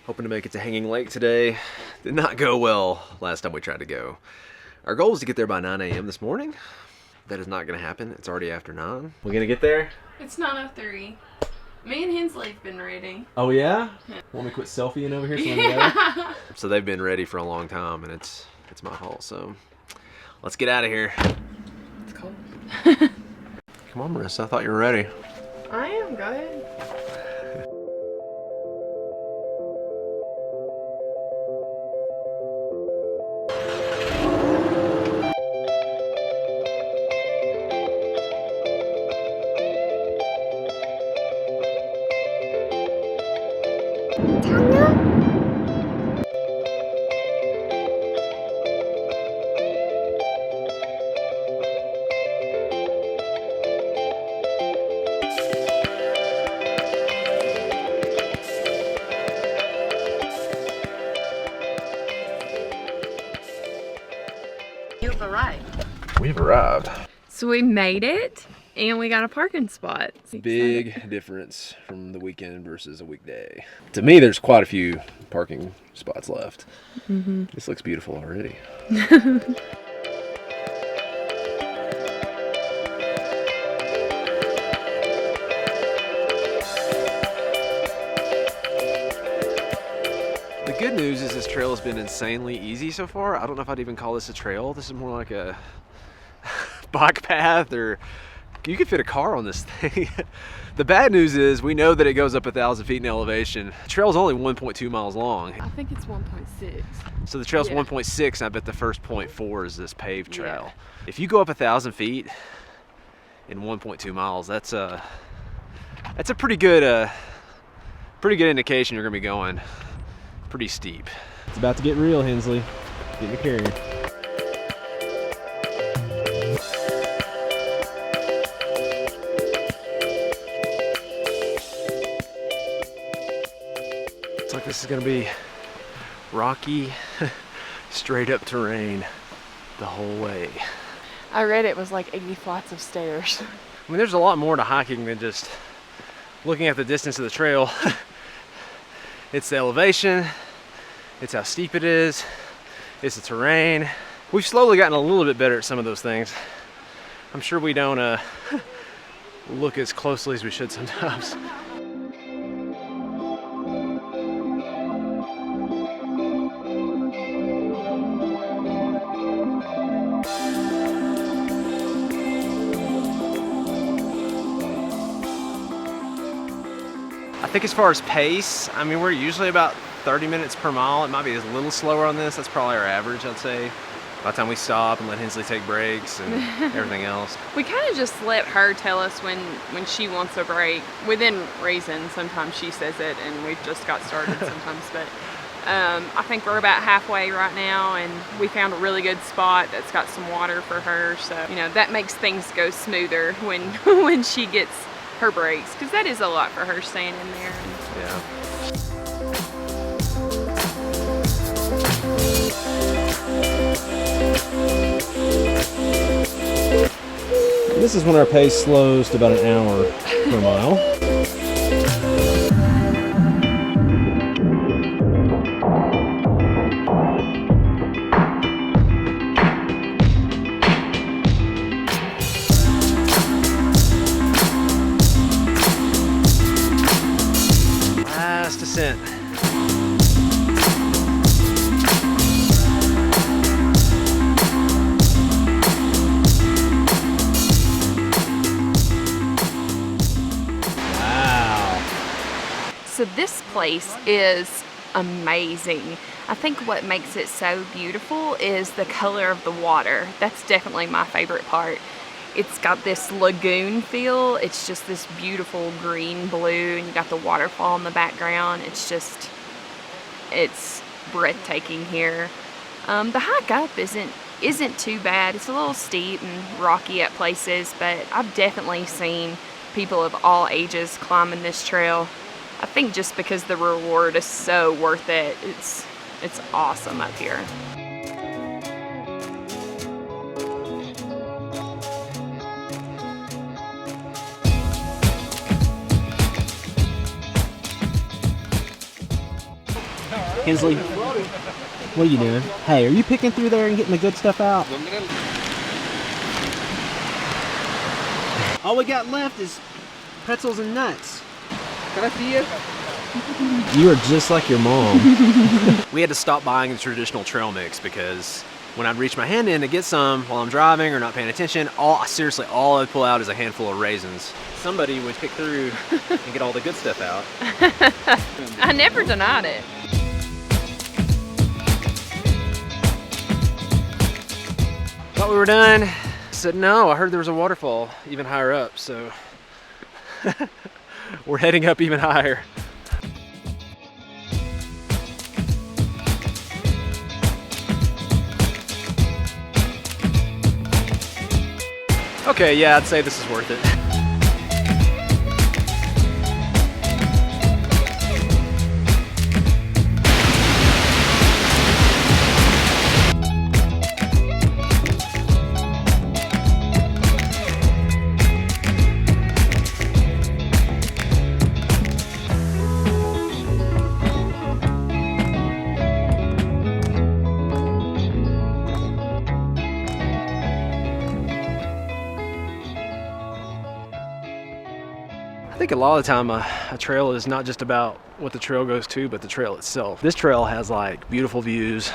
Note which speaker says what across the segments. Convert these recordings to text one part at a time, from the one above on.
Speaker 1: Hoping to make it to Hanging Lake today. Did not go well last time we tried to go. Our goal was to get there by 9 a.m. this morning. That is not going to happen. It's already after 9. We're going to get there?
Speaker 2: It's 9:03. Me and Hensley have been ready.
Speaker 1: Oh yeah? Want me to quit selfieing over here?
Speaker 2: Yeah.
Speaker 1: So they've been ready for a long time, and it's my fault. So let's get out of here.
Speaker 2: It's cold.
Speaker 1: Come on, Marissa. I thought you were ready.
Speaker 2: I am. Go ahead. You've arrived.
Speaker 1: We've arrived.
Speaker 2: So we made it, and we got a parking spot.
Speaker 1: Big difference from the weekend versus a weekday. To me, there's quite a few parking spots left.
Speaker 2: Mm-hmm.
Speaker 1: This looks beautiful already. The good news is this trail has been insanely easy so far. I don't know if I'd even call this a trail. This is more like a bike path, or you could fit a car on this thing. The bad news is we know that it goes up 1,000 feet in elevation. The trail's only 1.2 miles long.
Speaker 2: I think it's 1.6.
Speaker 1: So the trail's 1.6, and I bet the first 0.4 is this paved trail. If you go up 1,000 feet in 1.2 miles, that's a pretty good indication you're gonna be going pretty steep. It's about to get real, Hensley. Get in the carrier. Looks like this is gonna be rocky, straight up terrain the whole way.
Speaker 2: I read it was like 80 flights of stairs.
Speaker 1: I mean, there's a lot more to hiking than just looking at the distance of the trail. It's the elevation, it's how steep it is, it's the terrain. We've slowly gotten a little bit better at some of those things. I'm sure we don't look as closely as we should sometimes. I think as far as pace, I mean, we're usually about 30 minutes per mile. It might be a little slower on this. That's probably our average, I'd say. By the time we stop and let Hensley take breaks and everything else.
Speaker 2: We kind of just let her tell us when she wants a break, within reason. Sometimes she says it and we've just got started sometimes, but I think we're about halfway right now, and we found a really good spot that's got some water for her. So, you know, that makes things go smoother when she gets her breaks, because that is a lot for her staying in there.
Speaker 1: Yeah. This is when our pace slows to about an hour per mile. Last descent.
Speaker 2: So this place is amazing. I think what makes it so beautiful is the color of the water. That's definitely my favorite part. It's got this lagoon feel. It's just this beautiful green blue, and you got the waterfall in the background. It's breathtaking here. The hike up isn't too bad. It's a little steep and rocky at places, but I've definitely seen people of all ages climbing this trail. I think just because the reward is so worth it. It's awesome up here.
Speaker 3: Hensley, what are you doing? Hey, are you picking through there and getting the good stuff out? All we got left is pretzels and nuts.
Speaker 4: Can I see you?
Speaker 3: You are just like your mom.
Speaker 1: We had to stop buying the traditional trail mix because when I'd reach my hand in to get some while I'm driving or not paying attention, seriously, all I'd pull out is a handful of raisins. Somebody would pick through and get all the good stuff out.
Speaker 2: I never denied it.
Speaker 1: Thought we were done. Said no, I heard there was a waterfall even higher up, so we're heading up even higher. Okay, yeah, I'd say this is worth it. I think a lot of the time a trail is not just about what the trail goes to, but the trail itself. This trail has like beautiful views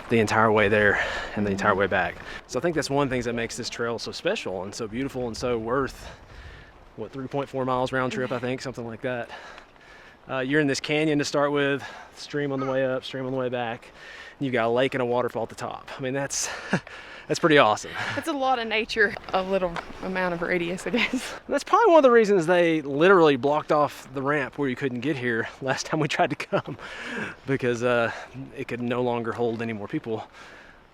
Speaker 1: the entire way there and the entire way back. So I think that's one of the things that makes this trail so special and so beautiful and so worth, what, 3.4 miles round trip, I think, something like that. You're in this canyon to start with, stream on the way up, stream on the way back. And you've got a lake and a waterfall at the top. I mean, that's pretty awesome.
Speaker 2: That's a lot of nature, a little amount of radius, I guess.
Speaker 1: And that's probably one of the reasons they literally blocked off the ramp where you couldn't get here last time we tried to come, because it could no longer hold any more people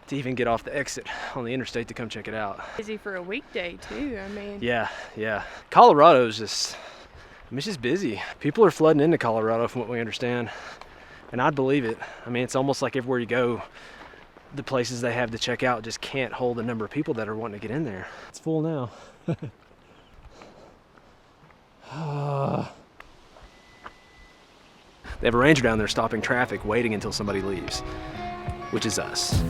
Speaker 1: to even get off the exit on the interstate to come check it out.
Speaker 2: Busy for a weekday too, I mean.
Speaker 1: Yeah. Colorado's just, I mean, it's just busy. People are flooding into Colorado from what we understand, and I'd believe it. I mean, it's almost like everywhere you go, the places they have to check out just can't hold the number of people that are wanting to get in there. It's full now. They have a ranger down there stopping traffic, waiting until somebody leaves, which is us.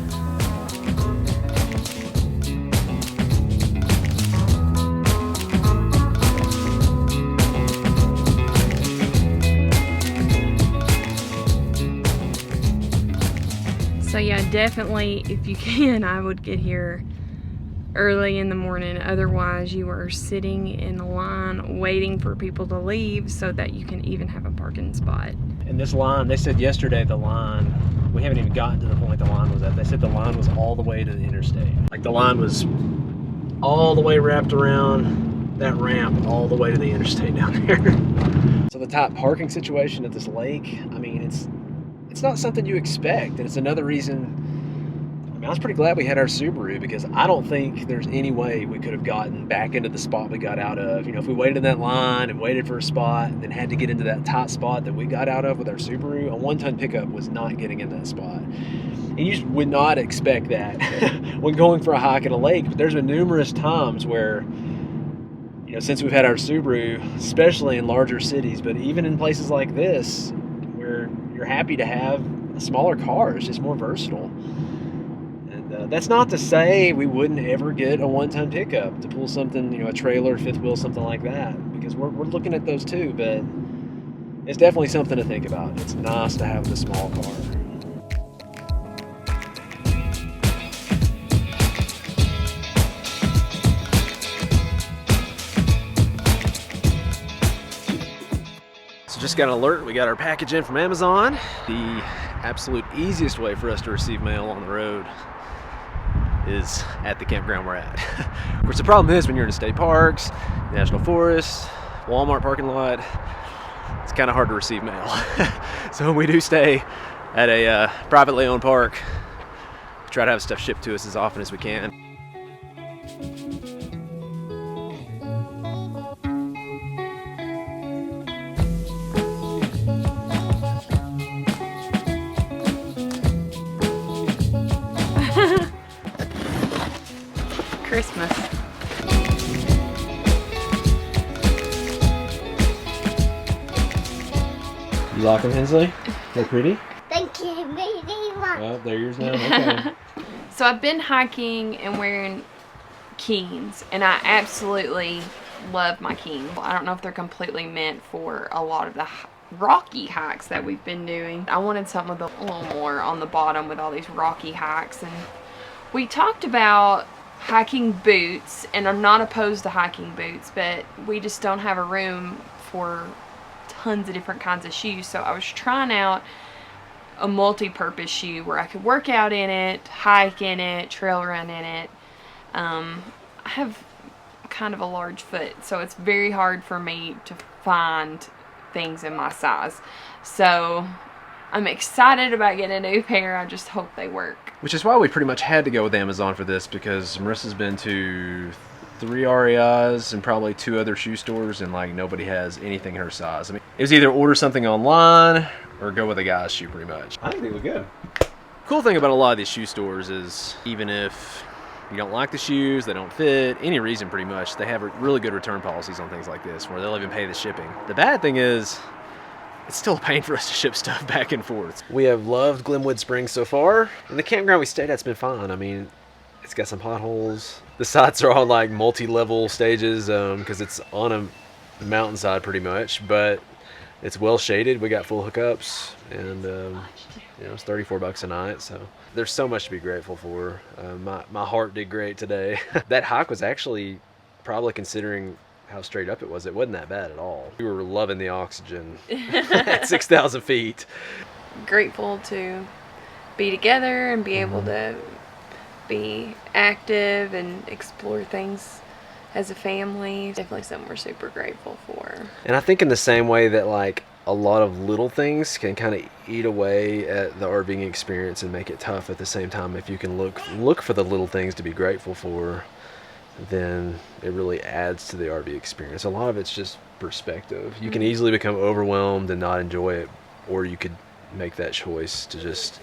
Speaker 2: So yeah, definitely, if you can, I would get here early in the morning. Otherwise, you are sitting in a line waiting for people to leave so that you can even have a parking spot.
Speaker 1: And this line, they said yesterday the line, we haven't even gotten to the point the line was at. They said the line was all the way to the interstate. Like the line was all the way wrapped around that ramp all the way to the interstate down there. So the tight parking situation at this lake, I mean, it's not something you expect, and it's another reason. I mean, I was pretty glad we had our Subaru, because I don't think there's any way we could have gotten back into the spot we got out of. You know, if we waited in that line and waited for a spot and then had to get into that tight spot that we got out of with our Subaru, a one-ton pickup was not getting in that spot. And you just would not expect that when going for a hike in a lake. But there's been numerous times where, you know, since we've had our Subaru, especially in larger cities, but even in places like this, where you're happy to have a smaller car. It's just more versatile. And that's not to say we wouldn't ever get a one-ton pickup to pull something, you know, a trailer, fifth wheel, something like that, because we're looking at those too, but it's definitely something to think about. It's nice to have the small car. Just got an alert, we got our package in from Amazon. The absolute easiest way for us to receive mail on the road is at the campground we're at. Of course, the problem is when you're in state parks, national forests, Walmart parking lot, it's kind of hard to receive mail. So when we do stay at a privately owned park, we try to have stuff shipped to us as often as we can.
Speaker 2: Christmas.
Speaker 1: You like them, Hensley? They're pretty?
Speaker 5: Thank
Speaker 1: Well, they're yours now. Okay.
Speaker 2: So I've been hiking and wearing Keens, and I absolutely love my Keens. I don't know if they're completely meant for a lot of the rocky hikes that we've been doing. I wanted something with a little more on the bottom with all these rocky hikes, and we talked about hiking boots, and I'm not opposed to hiking boots, but we just don't have a room for tons of different kinds of shoes. So I was trying out a multi-purpose shoe where I could work out in it, hike in it, trail run in it. I have kind of a large foot, so it's very hard for me to find things in my size. So I'm excited about getting a new pair. I just hope they work.
Speaker 1: Which is why we pretty much had to go with Amazon for this, because Marissa's been to 3 REIs and probably 2 other shoe stores, and like nobody has anything her size. I mean, it was either order something online or go with a guy's shoe pretty much.
Speaker 3: I think they look good.
Speaker 1: Cool thing about a lot of these shoe stores is even if you don't like the shoes, they don't fit, any reason pretty much, they have really good return policies on things like this where they'll even pay the shipping. The bad thing is it's still a pain for us to ship stuff back and forth. We have loved Glenwood Springs so far, and the campground we stayed at's been fine. I mean, it's got some potholes. The sites are all like multi-level stages because it's on a mountainside pretty much, but it's well shaded. We got full hookups, and you know, it's $34 a night, so there's so much to be grateful for. My heart did great today. That hike was actually, probably considering how straight up it wasn't that bad at all. We were loving the oxygen at 6,000 feet.
Speaker 2: Grateful to be together and be able to be active and explore things as a family. Definitely something we're super grateful for.
Speaker 1: And I think in the same way that like a lot of little things can kind of eat away at the RVing experience and make it tough at the same time, if you can look for the little things to be grateful for, then it really adds to the RV experience. A lot of it's just perspective. You can easily become overwhelmed and not enjoy it, or you could make that choice to just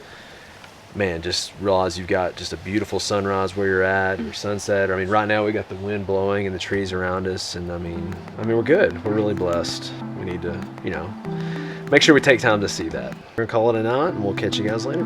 Speaker 1: realize you've got just a beautiful sunrise where you're at, or sunset. Or I mean, right now we got the wind blowing and the trees around us, and I mean we're good. We're really blessed. We need to, make sure we take time to see that. We're gonna call it a night, and we'll catch you guys later.